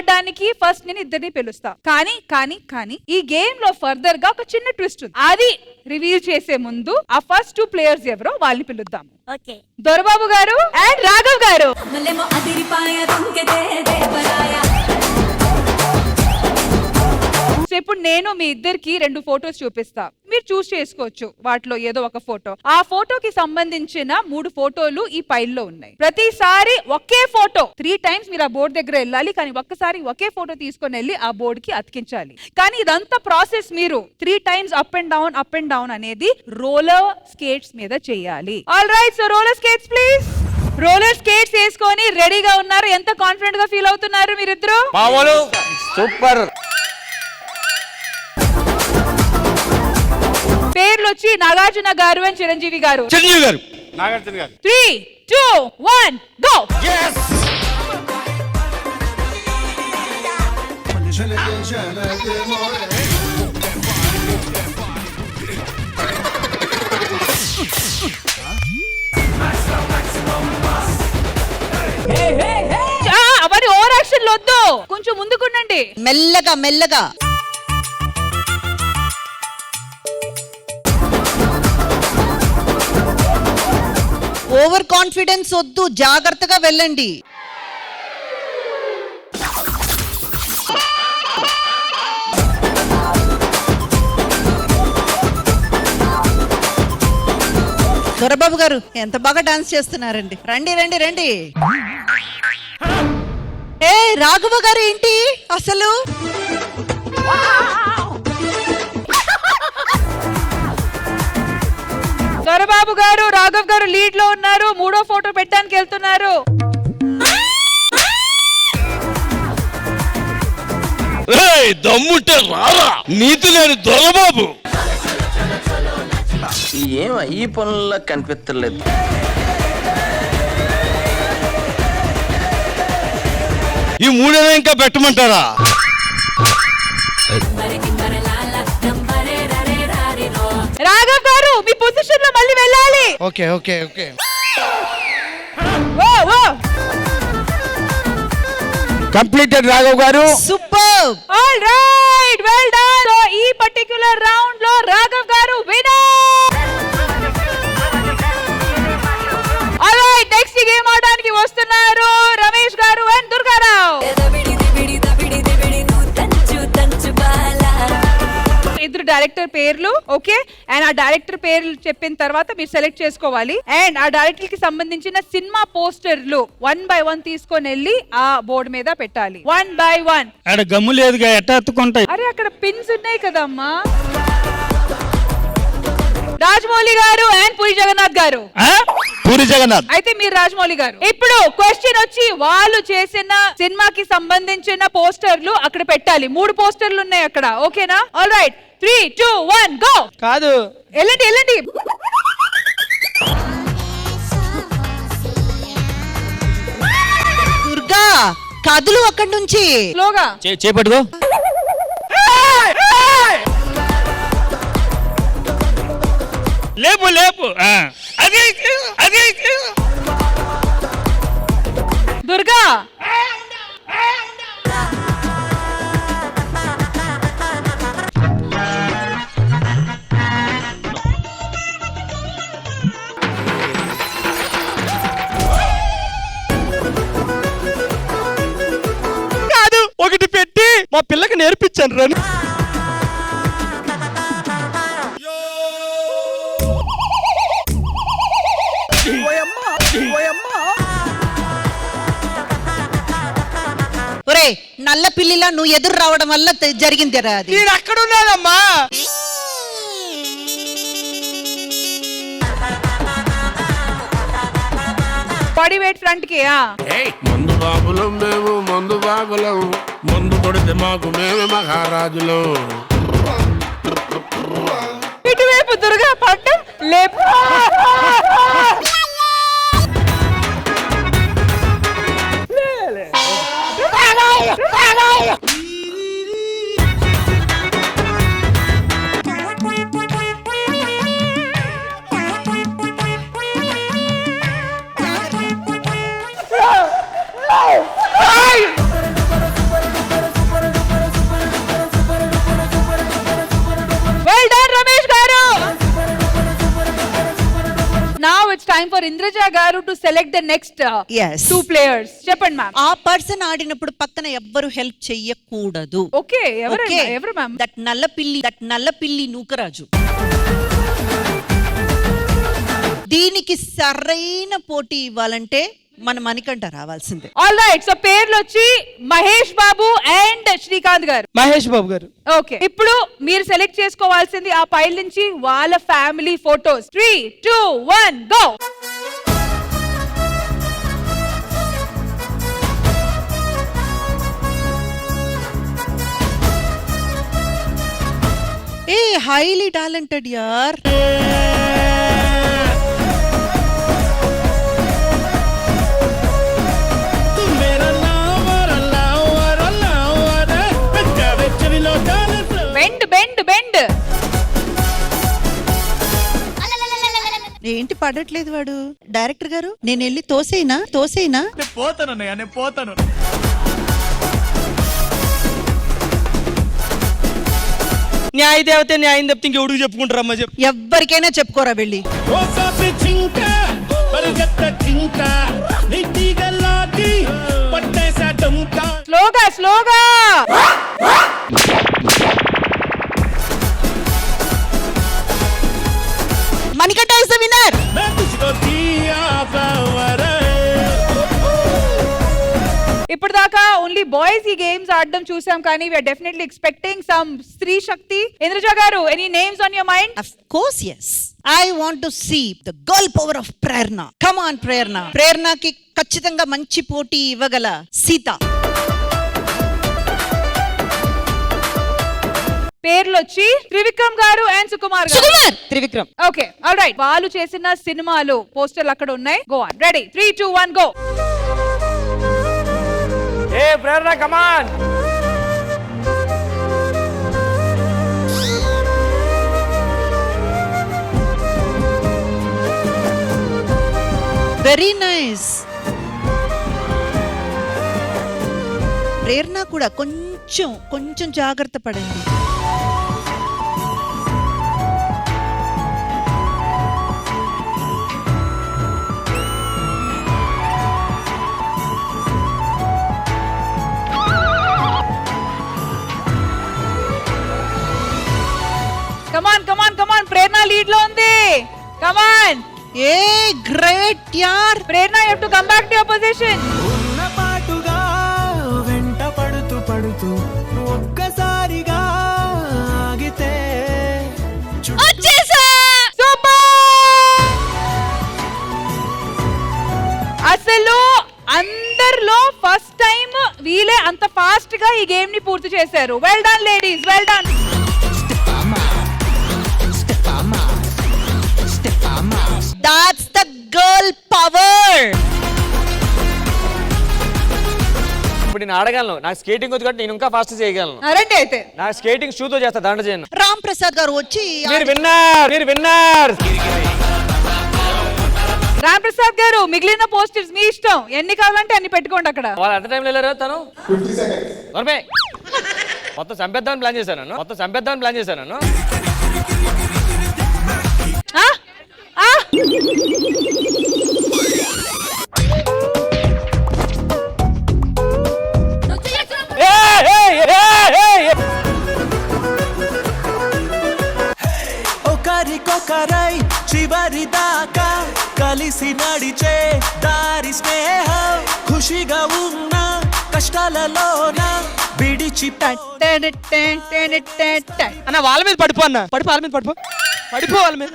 ఆడడానికి ఫస్ట్ నేను ఇద్దరిని పిలుస్తా. కానీ ఈ గేమ్ లో ఫర్దర్ గా ఒక చిన్న ట్విస్ట్ ఉంది. అది రివీల్ చేసే ముందు ఆ ఫస్ట్ 2 ప్లేయర్స్ ఎవరో వాళ్ళని పిలుద్దాం. దొరబాబు గారు అండ్ రాఘవ్ గారు. ఇప్పుడు నేను మీ ఇద్దరికి 2 ఫోటోస్ చూపిస్తా. మీరు చూస్ చేసుకోవచ్చు వాటిలో ఏదో ఒక ఫోటో. ఆ ఫోటోకి సంబంధించిన 3 ఫోటోలు ఈ ఫైల్ లో ఉన్నాయి. ప్రతిసారి ఒకే ఫోటో 3 టైమ్స్ మీరు ఆ బోర్డు దగ్గర వెళ్ళాలి. కానీ ఒక్కసారి ఒకే ఫోటో తీసుకొని వెళ్ళి ఆ బోర్డు కి అతికించాలి. కానీ ఇదంతా ప్రాసెస్ మీరు 3 టైమ్స్ అప్ అండ్ డౌన్ అనేది రోలర్ స్కేట్స్ మీద చేయాలి. All right, so roller skates please. Roller skates వేసుకొని రెడీగా ఉన్నారు. ఎంత కాన్ఫిడెంట్ గా ఫీల్ అవుతున్నారు మీరిద్దరు? సూపర్. పేర్లు వచ్చి నాగార్జున గారు అండ్ చిరంజీవి గారు. నాగార్జున గారు. 3, 2, 1 గో. అవన్నీ ఓవర్ యాక్షన్ వద్దు, కొంచెం ముందుకుండండి. మెల్లగా ఓవర్ కాన్ఫిడెన్స్ వద్దు, జాగ్రత్తగా వెళ్ళండి. దొరబాబు గారు ఎంత బాగా డాన్స్ చేస్తున్నారండి. రండి. ఏ రాఘవ గారు ఏంటి అసలు? దొరబాబు గారు, రాఘవ్ గారు లీడ్ లో ఉన్నారు. 3వ ఫోటో పెట్టడానికి వెళ్తున్నారు. దమ్ముంటే రారా, నీతి లేని దొరబాబు. ఏం ఈ పనుల్లో కనిపించలేదు. ఈ 3 ఇంకా పెట్టమంటారా? రాఘవ్ గారు మీ పొజిషన్ లో మళ్ళీ వెళ్ళాలి. ఓకే. కంప్లీటెడ్ రాఘవ్ గారు. Super. All right, well done. So ఈ పర్టిక్యులర్ రౌండ్ లో రాఘవ్ గారు winner. All right, next game ఆడడానికి వస్తున్నారు రమేష్ గారు అండ్ దుర్గారావు. ఇద్దరు డైరెక్టర్ పేర్లు. ఓకే, అండ్ ఆ డైరెక్టర్ పేర్లు చెప్పిన తర్వాత మీరు సెలెక్ట్ చేసుకోవాలి. అండ్ ఆ డైరెక్టర్ కి సంబంధించిన సినిమా పోస్టర్లు 1 by 1 తీసుకొని వెళ్ళి ఆ బోర్డు మీద పెట్టాలి. 1 by 1. అక్కడ గమ్ము లేదుగా, ఎట్ట ఎత్తుకుంటాయి? అరే అక్కడ పిన్స్ ఉన్నాయి కదమ్మా. రాజమౌళి గారు అండ్ పూరి జగన్నాథ్ గారు. పూరి జగన్నాథ్ అయితే మీరు రాజమౌళి గారు. ఇప్పుడు క్వశ్చన్ వచ్చి వాళ్ళు చేసిన సినిమాకి సంబంధించిన పోస్టర్లు అక్కడ పెట్టాలి. 3 పోస్టర్లు ఉన్నాయి అక్కడ. ఓకేనా? All right, 3, 2, 1 go. కాదు, వెళ్ళండి. దుర్గా కదులు అక్కడి నుంచి. స్లోగా చేపట్టుకో. లేపు. అది దుర్గా. కాదు, ఒకటి పెట్టి మా పిల్లకి నేర్పించాను రా. ఒరే నల్ల పిల్లిలా నువ్వు ఎదురు రావడం వల్ల జరిగిందిరా అది. నేను అక్కడ ఉన్నానమ్మా. బాడీ వెయిట్ ఫ్రంట్ కి. మందు బాబులం మేము, మందు బాబులం, మందు కొడితే మాకు మేమే మహారాజులం. ఇటువైపు దుర్గా పట్టం లేపు. టైమ్ ఫర్ ఇంద్రజ గారు to select the next Yes. 2 players. చెప్పండి మ్యామ్. ఆ పర్సన్ ఆడినప్పుడు పక్కన ఎవ్వరు హెల్ప్ చెయ్యకూడదు. ఓకే, ఎవరు మ్యామ్? దట్ నల్ల పిల్లి నూకరాజు. దీనికి సరైన పోటీ ఇవ్వాలంటే మన మణికంఠ రావాల్సిందే. ఆల్ రైట్, సో పేర్లు వచ్చి మహేష్ బాబు అండ్ శ్రీకాంత్ గారు. మహేష్ బాబు గారు. ఓకే, ఇప్పుడు మీరు సెలెక్ట్ చేసుకోవాల్సింది ఆ పైల్ నుంచి వాళ్ళ family photos. 3, 2, 1 go. A highly talented యార్. బెండ్. ఏంటి పడట్లేదు వాడు? డైరెక్టర్ గారు నేను వెళ్ళి తోసేనా? నేను పోతాను. న్యాయ దేవతే న్యాయం తప్పితే ఇంకెవడికి చెప్పుకుంటారమ్మా చెప్పు. ఎవ్వరికైనా చెప్పుకోరా వెళ్ళి. స్లోగా. Manikanta is the winner. ఇప్పుడు దాకా ఓన్లీ బాయ్స్ ఈ గేమ్స్ ఆడడం చూసాం, కానీ వీఆర్ డెఫినెట్లీ ఎక్స్పెక్టింగ్ సమ్ స్త్రీ శక్తి. ఇంద్రజ గారు, any names on your mind? Of course, yes. I want to see the girl power of Prerna. Come on, Prerna. ప్రేరణకి ఖచ్చితంగా మంచి పోటీ ఇవ్వగల సీత. పేర్లు వచ్చి త్రివిక్రమ్ గారు అండ్ సుకుమార్ గారు. త్రివిక్రమ్. Okay, all right. వాళ్ళు చేసిన సినిమాలు పోస్టర్లు అక్కడ ఉన్నాయి. Go on. Ready, 3, 2, 1 go. ఏ Prerana, come on. Very nice. Prerana కూడా కొంచెం జాగ్రత్త పడండి. కమాన్. ప్రేరణ లీడ్ లో ఉంది. కమాన్. ఏ గ్రేట్ యార్. Prerana, you have to come back to your position. ఉన్న పాటుగా వెంట పడుతూ ఒక్కసారిగా ఆగితే వచ్చేసా. సూపర్. అసలు అందరిలో ఫస్ట్ టైం వీలే అంత ఫాస్ట్ గా ఈ గేమ్ ని పూర్తి చేశారు. Well done ladies, well done. That's the girl power. ఇప్పుడు నేను ఆడగలను. నాకు స్కేటింగ్ వచ్చు కాబట్టి నేను ఇంకా ఫాస్ట్ చేయగలను. రండి అయితే. నా స్కేటింగ్ షూతో చేస్తా, దాంట్లో చేయను. రామ్ ప్రసాద్ గారు వచ్చి మీరు విన్నర్. రామ్ ప్రసాద్ గారు, మిగిలిన పోస్టర్స్ మీ ఇష్టం, ఎన్ని కావాలంటే అన్ని పెట్టుకోండి అక్కడ. వాళ్ళు ఎంత టైంలో వెళ్ళారు? తను 50 seconds. మొత్తం చంపేద్దామని ప్లాన్ చేశాను నన్ను. ఒకరికొకరై చివరి దాకా కలిసి నడిచే దారి స్నేహం. ఖుషిగా ఉన్న కష్టాలలోన విడిచి అన్న వాళ్ళ మీద పడిపో అన్న. పడిపో వాళ్ళ మీద.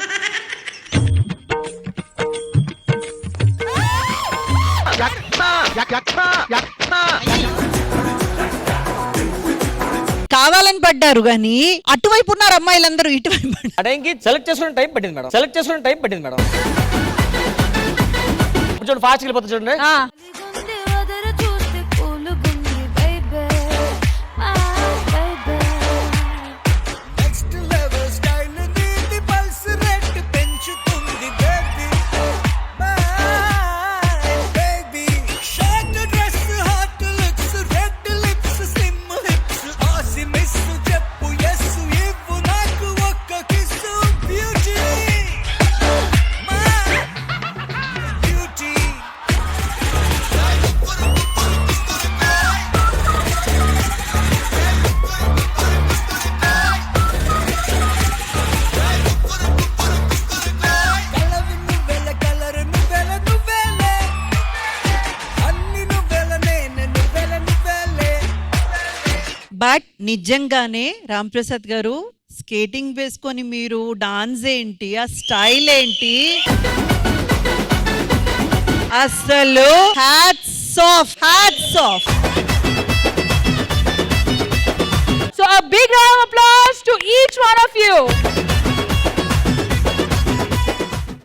కావాలని పడ్డారు గాని అటువైపు ఉన్నారు అమ్మాయిలందరూ, ఇటువైపు. అడేంకి సెలెక్ట్ చేసుకునే టైం పట్టింది మేడం. చూడండి, ఫాస్ట్ వెళ్ళిపోతుంది చూడండి. నిజంగానే రామ్ ప్రసాద్ గారు స్కేటింగ్ వేసుకొని మీరు డాన్స్ ఏంటి, ఆ స్టైల్ ఏంటి, అసలు hats off. So a big round of applause to each one of you.